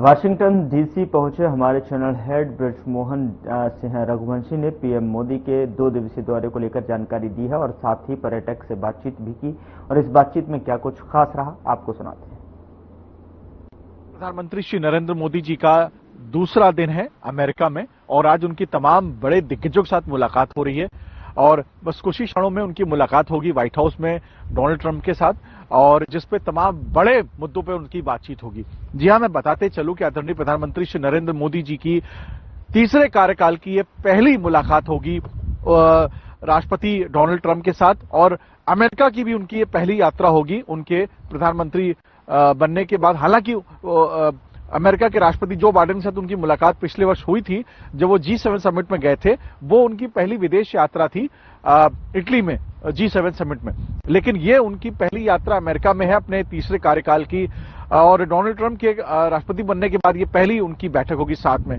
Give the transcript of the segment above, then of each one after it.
Washington DC पहुंचे हमारे channel head Brajmohan Singh Raghuvanshi ने पीएम मोदी के 2 दिवसीय दौरे को लेकर जानकारी दी है और साथ ही पर्यटक से बातचीत भी की और इस बातचीत में क्या कुछ खास रहा आपको सुनाते हैं। प्रधानमंत्री श्री नरेंद्र मोदी जी का दूसरा दिन है अमेरिका में और आज उनकी तमाम बड़े दिग्गजों के साथ मुलाकात हो रही है और बस कुछ ही क्षणों में उनकी मुलाकात होगी व्हाइट हाउस में डोनाल्ड ट्रंप के साथ और जिसपे तमाम बड़े मुद्दों पे उनकी बातचीत होगी। जी हां, मैं बताते चलूं कि आदरणीय प्रधानमंत्री श्री नरेंद्र मोदी जी की तीसरे कार्यकाल की ये पहली मुलाकात होगी राष्ट्रपति डोनाल्ड ट्रंप के साथ और अमेरिका की भी उनकी ये पहली यात्रा होगी उनके प्रधानमंत्री बनने के बाद। हालांकि अमेरिका के राष्ट्रपति जो बाइडेन के साथ उनकी मुलाकात पिछले वर्ष हुई थी जब वो G7 समिट में गए थे, वो उनकी पहली विदेश यात्रा थी इटली में G7 समिट में, लेकिन ये उनकी पहली यात्रा अमेरिका में है अपने तीसरे कार्यकाल की और डोनाल्ड ट्रंप के राष्ट्रपति बनने के बाद ये पहली उनकी बैठक होगी साथ में।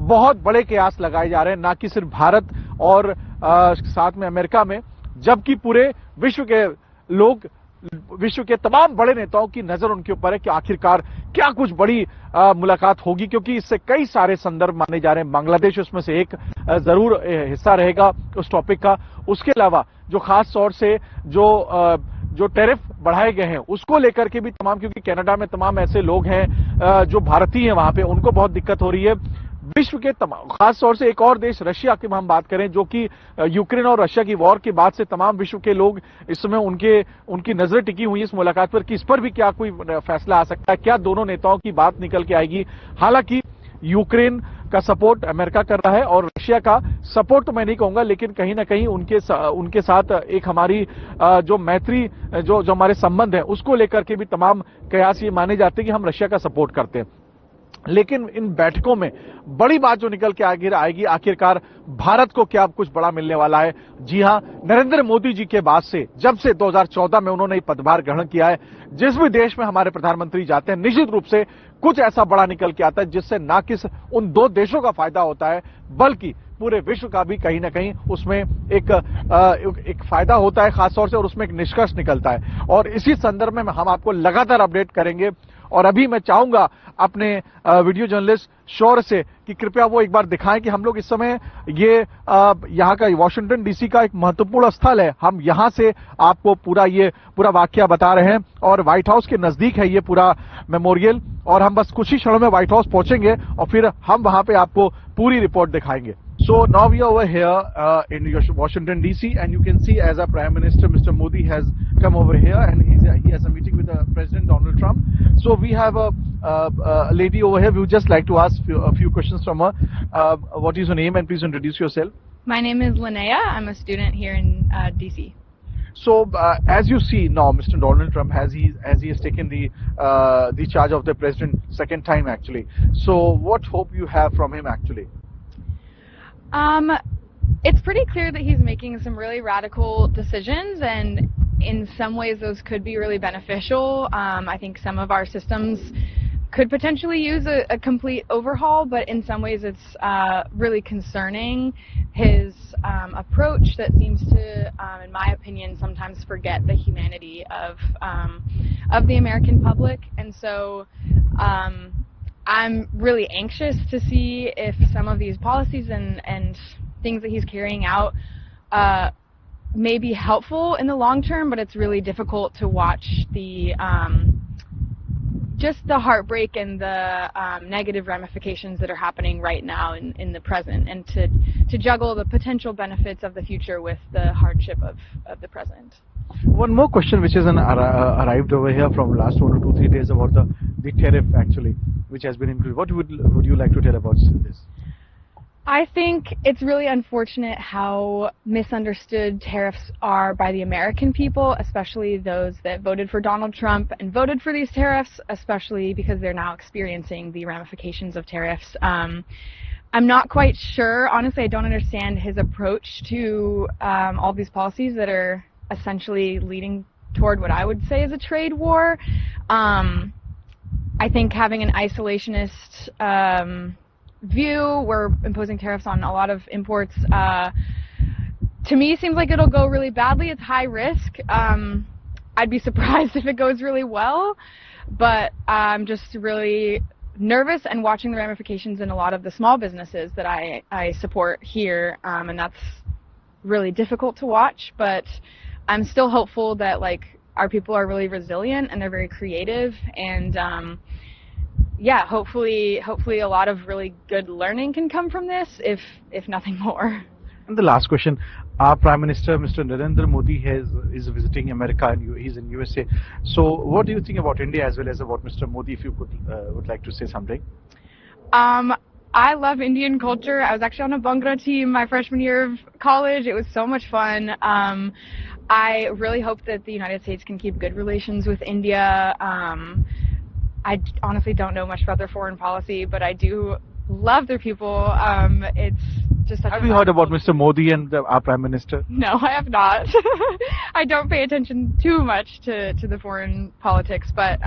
बहुत बड़े कयास लगाए जा रहे हैं, ना कि सिर्फ भारत और साथ में अमेरिका में, जबकि पूरे विश्व के लोग, विश्व के तमाम बड़े नेताओं की नजर उनके ऊपर है कि आखिरकार क्या कुछ बड़ी मुलाकात होगी, क्योंकि इससे कई सारे संदर्भ माने जा रहे हैं। बांग्लादेश उसमें से एक जरूर हिस्सा रहेगा उस टॉपिक का। उसके अलावा जो खास तौर से जो टैरिफ बढ़ाए गए हैं उसको लेकर के भी तमाम, क्योंकि कनाडा में तमाम ऐसे लोग हैं जो भारतीय हैं वहां पे, उनको बहुत दिक्कत हो रही है। विश्व के तमाम, खास तौर से एक और देश रशिया की हम बात करें, जो कि यूक्रेन और रशिया की वॉर के बाद से तमाम विश्व के लोग इस समय उनकी नजरें टिकी हुई है इस मुलाकात पर कि इस पर भी क्या कोई फैसला आ सकता है, क्या दोनों नेताओं की बात निकल के आएगी। हालांकि यूक्रेन का सपोर्ट अमेरिका कर रहा है और रशिया का सपोर्ट तो मैं नहीं कहूंगा, लेकिन कहीं ना कहीं उनके साथ एक हमारी जो मैत्री, जो हमारे संबंध है उसको लेकर के भी तमाम कयास ये माने जाते हैं कि हम रशिया का सपोर्ट करते हैं। लेकिन इन बैठकों में बड़ी बात जो निकल के आएगी, आखिरकार भारत को क्या कुछ बड़ा मिलने वाला है। जी हां, नरेंद्र मोदी जी के बाद से, जब से 2014 में उन्होंने पदभार ग्रहण किया है, जिस भी देश में हमारे प्रधानमंत्री जाते हैं निश्चित रूप से कुछ ऐसा बड़ा निकल के आता है जिससे ना कि उन 2 देशों का फायदा होता है बल्कि पूरे विश्व का भी कहीं ना कहीं उसमें एक फायदा होता है खासतौर से, और उसमें एक निष्कर्ष निकलता है। और इसी संदर्भ में हम आपको लगातार अपडेट करेंगे। और अभी मैं चाहूंगा अपने वीडियो जर्नलिस्ट शौर्य से कि कृपया वो एक बार दिखाएं कि हम लोग इस समय ये यहाँ का वाशिंगटन डीसी का एक महत्वपूर्ण स्थल है, हम यहाँ से आपको पूरा वाकया बता रहे हैं और व्हाइट हाउस के नजदीक है ये पूरा मेमोरियल, और हम बस कुछ ही क्षणों में व्हाइट हाउस पहुंचेंगे और फिर हम वहां पे आपको पूरी रिपोर्ट दिखाएंगे। So now we are over here in Washington DC, and you can see as our Prime Minister Mr. Modi has come over here and he has a meeting with President Donald Trump. So we have a lady over here. We would just like to ask a few questions from her. What is your name, and please introduce yourself. My name is Linnea. I'm a student here in DC. So as you see now, Mr. Donald Trump has taken the charge of the president second time actually. So what hope you have from him actually? It's pretty clear that he's making some really radical decisions, and in some ways those could be really beneficial. I think some of our systems could potentially use a complete overhaul, but in some ways it's really concerning, his approach that seems to, in my opinion, sometimes forget the humanity of the American public. And so I'm really anxious to see if some of these policies and things that he's carrying out may be helpful in the long term, but it's really difficult to watch just the heartbreak and the negative ramifications that are happening right now in the present, and to juggle the potential benefits of the future with the hardship of the present. One more question which has arrived over here from last 1 or 2-3 days about the tariff actually, which has been increased. What would you like to tell about this? I think it's really unfortunate how misunderstood tariffs are by the American people, especially those that voted for Donald Trump and voted for these tariffs, especially because they're now experiencing the ramifications of tariffs. I'm not quite sure. Honestly, I don't understand his approach to all these policies that are essentially leading toward what I would say is a trade war. I think having an isolationist view, we're imposing tariffs on a lot of imports, to me seems like it'll go really badly. It's high risk. I'd be surprised if it goes really well, but I'm just really nervous and watching the ramifications in a lot of the small businesses that I support here, and that's really difficult to watch, but I'm still hopeful that like our people are really resilient and they're very creative, and yeah, hopefully a lot of really good learning can come from this, if nothing more. And the last question, our Prime Minister, Mr. Narendra Modi, is visiting America and he's in USA. So what do you think about India as well as about Mr. Modi, if you would like to say something? I love Indian culture. I was actually on a Bhangra team my freshman year of college. It was so much fun. I really hope that the United States can keep good relations with India. I honestly don't know much about their foreign policy, but I do love their people. It's just such Have you heard about Mr. Modi and our Prime Minister? No, I have not. I don't pay attention too much to the foreign politics, but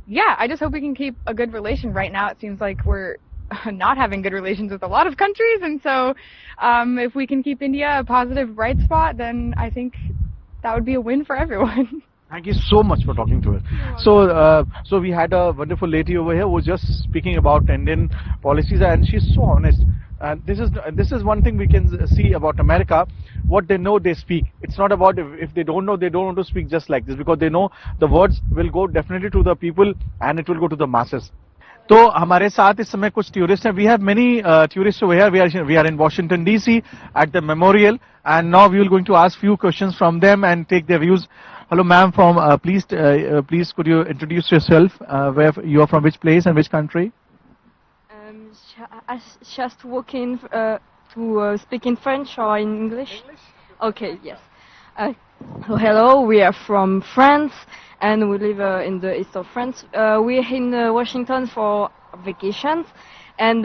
yeah, I just hope we can keep a good relation. Right now it seems like we're not having good relations with a lot of countries, and so if we can keep India a positive, bright spot, then I think that would be a win for everyone. Thank you so much for talking to us. So we had a wonderful lady over here who was just speaking about Indian policies, and she's so honest. And this is one thing we can see about America. What they know, they speak. It's not about if they don't know, they don't want to speak just like this, because they know the words will go definitely to the people and it will go to the masses. तो हमारे साथ इस समय कुछ tourist हैं. We have many tourists over here. We are in Washington DC at the memorial, and now we are going to ask few questions from them and take their views. Hello, ma'am. From please could you introduce yourself? Where you are from, which place and which country? Just walking to speak in French or in English? Okay, yes. Hello, we are from France and we live in the east of France. We are in Washington for vacations, and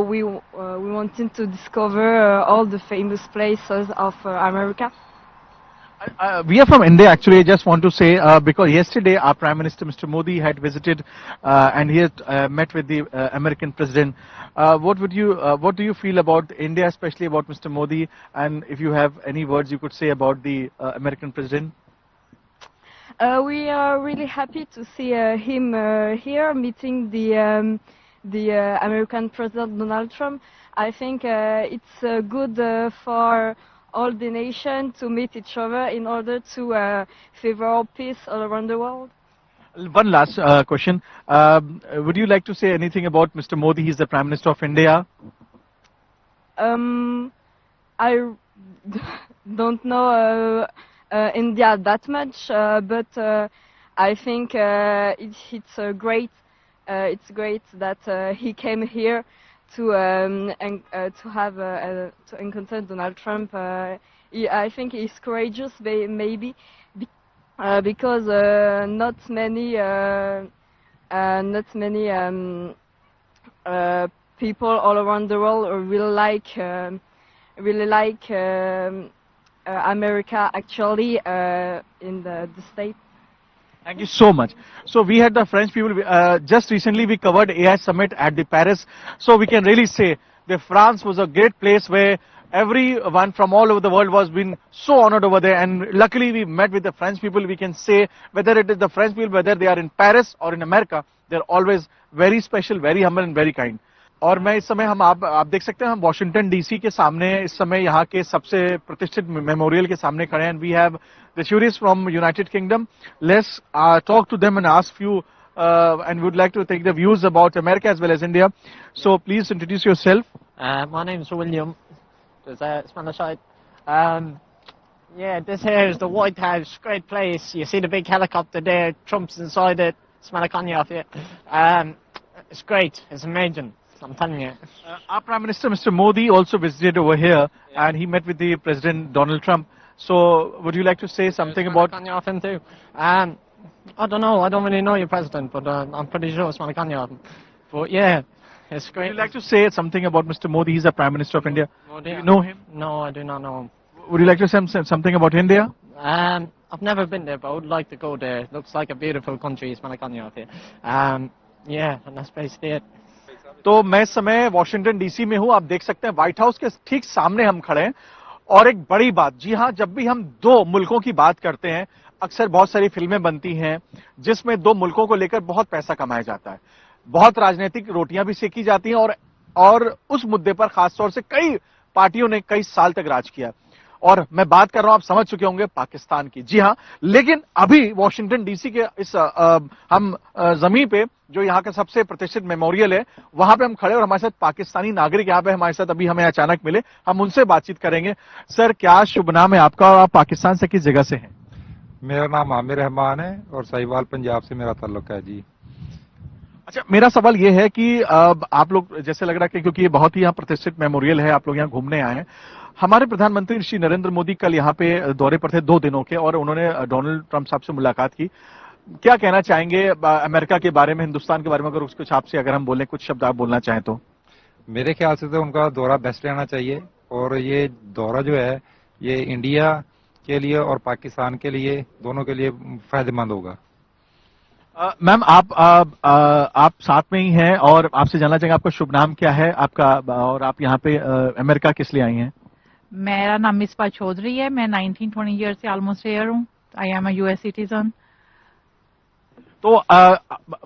we wanted to discover all the famous places of America. We are from India actually. I just want to say because yesterday our Prime Minister Mr. Modi had visited and he had met with the American President. What do you feel about India, especially about Mr. Modi, and if you have any words you could say about the American President? We are really happy to see him here meeting the American President Donald Trump. I think it's good for all the nations to meet each other in order to favor peace all around the world. One last question. Would you like to say anything about Mr. Modi? He's the Prime Minister of India. I don't know India that much, but I think it's great. It's great that he came here to have to encounter Donald Trump. I think he's courageous, maybe, because not many people all around the world really like America actually in the States. Thank you so much. So we had the French people, just recently we covered AI Summit at the Paris. So we can really say that France was a great place where everyone from all over the world was being so honored over there. And luckily we met with the French people. We can say whether it is the French people, whether they are in Paris or in America, they're always very special, very humble and very kind. और मैं इस समय आप देख सकते हैं हम Washington DC के सामने इस समय यहाँ के सबसे प्रतिष्ठित मेमोरियल के सामने खड़े हैं. We have the tourist from United Kingdom. Let's talk to them and ask few and would like to take the views about America as well as India. So please introduce yourself. My name is William. There's Spanish side. Yeah, this here is the White House. Great place. You see the big helicopter there. Trump's inside it. Smell a cognac here. It's great. It's amazing. I'm telling you. Our Prime Minister, Mr. Modi, also visited over here, and he met with the President Donald Trump. So, would you like to say something about? Too. I don't know. I don't really know your president, but I'm pretty sure it's Malacanang. But yeah, it's great. Would you like to say something about Mr. Modi? He's the Prime Minister of India. Modi. Do you know him? No, I do not know him. Would you like to say something about India? I've never been there, but I would like to go there. It looks like a beautiful country. It's Malacanang here. Yeah, and that's basically it. तो मैं इस समय Washington DC में हूं. आप देख सकते हैं व्हाइट हाउस के ठीक सामने हम खड़े हैं. और एक बड़ी बात, जी हां, जब भी हम दो मुल्कों की बात करते हैं अक्सर बहुत सारी फिल्में बनती हैं जिसमें दो मुल्कों को लेकर बहुत पैसा कमाया जाता है. बहुत राजनीतिक रोटियां भी सेकी जाती हैं और उस मुद्दे पर खासतौर से कई पार्टियों ने कई साल तक राज किया। और मैं बात कर रहा हूं, आप समझ चुके होंगे, पाकिस्तान की। जी हां, लेकिन अभी वॉशिंगटन डीसी के इस हम जमीन पे जो यहाँ का सबसे प्रतिष्ठित मेमोरियल है, वहां पे हम खड़े और हमारे साथ पाकिस्तानी नागरिक यहाँ पे हमारे साथ अभी हमें अचानक मिले। हम उनसे बातचीत करेंगे। सर, क्या शुभ नाम है आपका और आप पाकिस्तान से किस जगह से हैं? मेरा नाम आमिर रहमान है और साहिवाल पंजाब से मेरा ताल्लुक है जी। अच्छा, मेरा सवाल ये है कि आप लोग, जैसे लग रहा है कि क्योंकि ये बहुत ही यहाँ प्रतिष्ठित मेमोरियल है, आप लोग यहाँ घूमने आए हैं। हमारे प्रधानमंत्री श्री नरेंद्र मोदी कल यहाँ पे दौरे पर थे 2 दिनों के, और उन्होंने डोनाल्ड ट्रंप साहब से मुलाकात की। क्या कहना चाहेंगे अमेरिका के बारे में, हिंदुस्तान के बारे में, अगर कुछ आपसे अगर हम बोलें, कुछ शब्द आप बोलना चाहें तो? मेरे ख्याल से तो उनका दौरा बेस्ट रहना चाहिए, और ये दौरा जो है ये इंडिया के लिए और पाकिस्तान के लिए, दोनों के लिए फायदेमंद होगा। मैम, आप साथ में ही हैं और आपसे जानना चाहेंगे आपका शुभ नाम क्या है आपका, और आप यहाँ पे अमेरिका किस लिए आई हैं? मेरा नाम मिसबा चौधरी है। मैं 19-20 ईयर से ऑलमोस्ट हियर हूँ। I am a US citizen. तो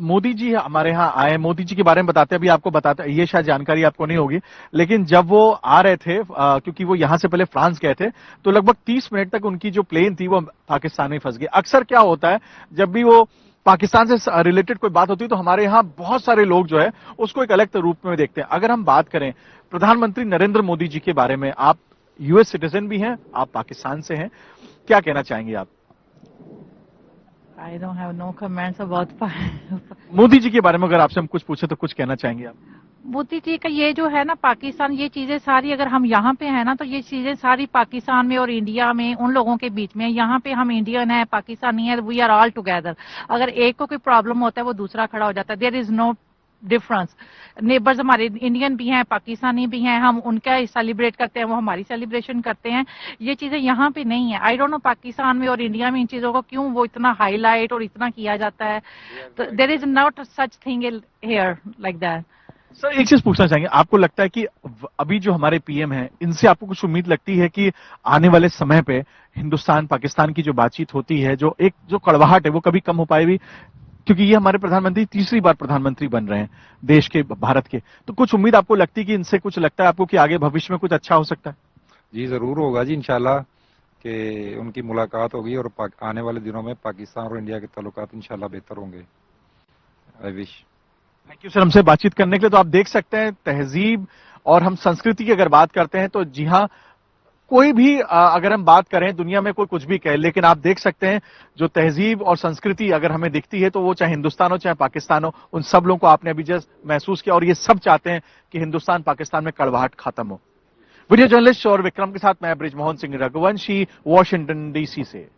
मोदी जी हमारे यहाँ आए, मोदी जी के बारे में बताते, अभी आपको बताते, ये शायद जानकारी आपको नहीं होगी, लेकिन जब वो आ रहे थे, क्योंकि वो यहाँ से पहले फ्रांस गए थे, तो लगभग 30 मिनट तक उनकी जो प्लेन थी वो पाकिस्तान में फंस गई। अक्सर क्या होता है, जब भी वो पाकिस्तान से रिलेटेड कोई बात होती है तो हमारे यहाँ बहुत सारे लोग जो है उसको एक अलग रूप में देखते हैं। अगर हम बात करें प्रधानमंत्री नरेंद्र मोदी जी के बारे में, आप यूएस सिटीजन भी हैं, आप पाकिस्तान से हैं, क्या कहना चाहेंगे आप? I don't have no comments about Modi ji के बारे में अगर आपसे हम कुछ पूछे तो कुछ कहना चाहेंगे आप? मोदी जी का ये जो है ना पाकिस्तान, ये चीजें सारी अगर हम यहाँ पे हैं ना तो ये चीजें सारी पाकिस्तान में और इंडिया में उन लोगों के बीच में। यहाँ पे हम इंडियन है, पाकिस्तानी है, वी आर ऑल टुगेदर। अगर एक को कोई प्रॉब्लम होता है वो दूसरा खड़ा हो जाता है। There is no difference. Neighbours हमारे इंडियन भी हैं, पाकिस्तानी भी हैं, हम उनका सेलिब्रेट करते हैं, वो हमारी सेलिब्रेशन करते हैं। ये चीजें यहाँ पे नहीं है। आई डोंट नो पाकिस्तान में और इंडिया में इन चीजों को क्यों वो इतना हाईलाइट और इतना किया जाता है। तो there is not such thing here like that. Sir, एक चीज पूछना चाहेंगे, आपको लगता है कि अभी जो हमारे पीएम हैं, इनसे आपको कुछ उम्मीद लगती है कि आने वाले समय पे हिंदुस्तान पाकिस्तान की जो बातचीत होती है, जो कड़वाहट है, वो कभी कम हो पाएगी? क्योंकि ये हमारे प्रधानमंत्री तीसरी बार प्रधानमंत्री बन रहे हैं देश के, भारत के, तो कुछ उम्मीद आपको लगती है कि इनसे कुछ लगता है आपको कि आगे भविष्य में कुछ अच्छा हो सकता है? जी जरूर होगा जी, इंशाल्लाह कि उनकी मुलाकात होगी और आने वाले दिनों में पाकिस्तान और इंडिया के ताल्लुकात इंशाल्लाह बेहतर होंगे। I wish. Thank you sir, हमसे बातचीत करने के लिए। तो आप देख सकते हैं तहजीब और हम संस्कृति की अगर बात करते हैं तो जी हाँ, कोई भी अगर हम बात करें, दुनिया में कोई कुछ भी कहे, लेकिन आप देख सकते हैं जो तहजीब और संस्कृति अगर हमें दिखती है तो वो चाहे हिंदुस्तान हो चाहे पाकिस्तान हो, उन सब लोगों को आपने अभी जस्ट महसूस किया, और ये सब चाहते हैं कि हिंदुस्तान पाकिस्तान में कड़वाहट खत्म हो। वीडियो जर्नलिस्ट और विक्रम के साथ मैं ब्रिजमोहन सिंह रघुवंशी, वॉशिंगटन डीसी से।